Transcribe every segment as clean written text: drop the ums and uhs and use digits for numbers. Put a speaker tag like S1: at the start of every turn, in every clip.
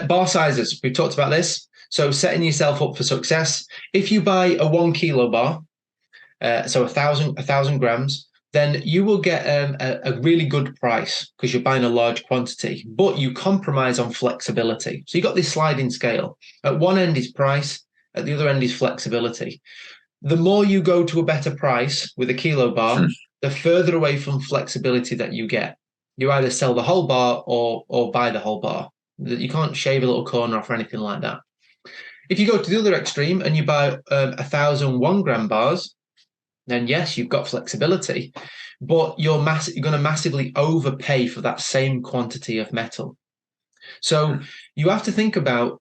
S1: bar sizes. We've talked about this. So setting yourself up for success. If you buy a 1 kilo bar, so a thousand grams, then you will get a really good price because you're buying a large quantity, but you compromise on flexibility. So you've got this sliding scale. At one end is price, at the other end is flexibility. The more you go to a better price with a kilo bar, the further away from flexibility that you get. You either sell the whole bar or buy the whole bar. You can't shave a little corner off or anything like that. If you go to the other extreme and you buy 1,000 1-gram bars, then yes, you've got flexibility, but you're going to massively overpay for that same quantity of metal. So you have to think about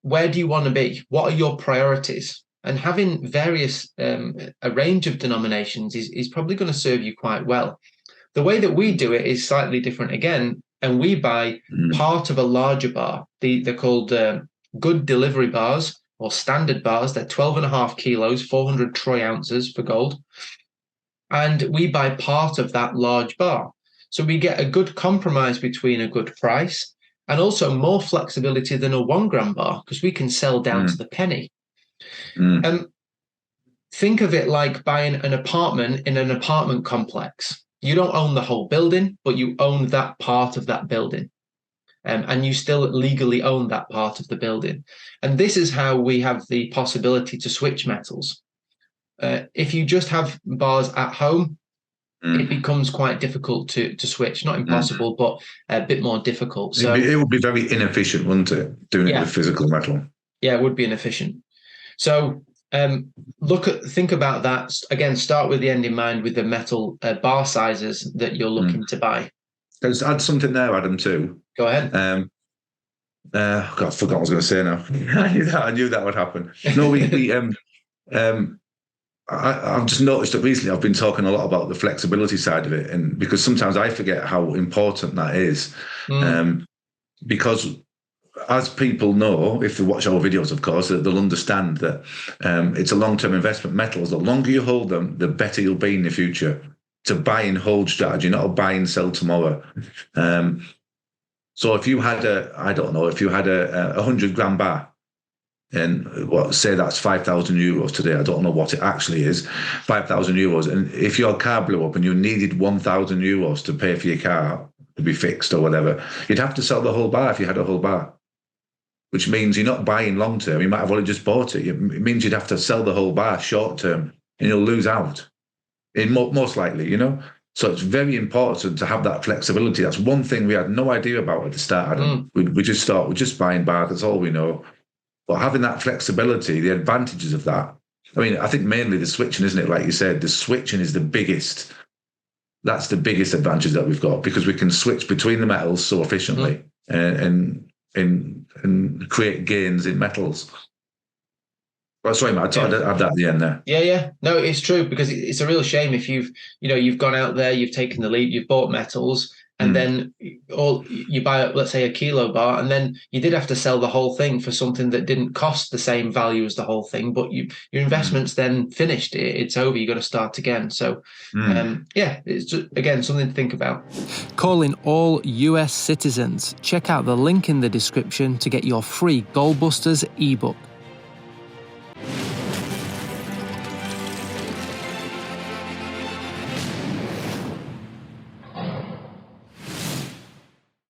S1: where do you want to be? What are your priorities? And having various, a range of denominations is probably going to serve you quite well. The way that we do it is slightly different again, and we buy part of a larger bar. They're called good delivery bars, or standard bars. They're 12.5 kilos, 400 troy ounces for gold. And we buy part of that large bar. So we get a good compromise between a good price and also more flexibility than a 1-gram bar because we can sell down to the penny. Think of it like buying an apartment in an apartment complex. You don't own the whole building, but you own that part of that building. And you still legally own that part of the building. And this is how we have the possibility to switch metals. If you just have bars at home, it becomes quite difficult to switch. Not impossible, but a bit more difficult. So
S2: it would be very inefficient, wouldn't it, doing it with physical metal? Yeah,
S1: it would be inefficient. So think about that. Again, start with the end in mind with the metal bar sizes that you're looking to buy.
S2: Let's add something there, Adam, too.
S1: Go ahead.
S2: God, I forgot what I was going to say now. I knew that would happen. No, I've just noticed that recently I've been talking a lot about the flexibility side of it, and because sometimes I forget how important that is. Because as people know, if they watch our videos, of course, they'll understand that it's a long-term investment. Metals, the longer you hold them, the better you'll be in the future. It's a buy and hold strategy, not a buy and sell tomorrow. So if you had a 100-gram bar, and say that's 5,000 euros today, I don't know what it actually is, 5,000 euros. And if your car blew up and you needed 1,000 euros to pay for your car to be fixed or whatever, you'd have to sell the whole bar if you had a whole bar, which means you're not buying long term. You might have only just bought it. It means you'd have to sell the whole bar short term, and you'll lose out. Most likely, So it's very important to have that flexibility. That's one thing we had no idea about at the start, Adam. We just thought we're just buying bars, that's all we know. But having that flexibility, the advantages of that, I think mainly the switching, isn't it? Like you said, the switching is the biggest. That's the biggest advantage that we've got, because we can switch between the metals so efficiently and create gains in metals. Oh, sorry, Matt, I'd add that at the end there.
S1: Yeah. No, it's true, because it's a real shame if you've gone out there, you've taken the leap, you've bought metals, and then you buy, let's say, a kilo bar, and then you did have to sell the whole thing for something that didn't cost the same value as the whole thing, but your investment's then finished. It's over. You've got to start again. So, it's just, again, something to think about.
S3: Calling all US citizens. Check out the link in the description to get your free Gold Busters ebook.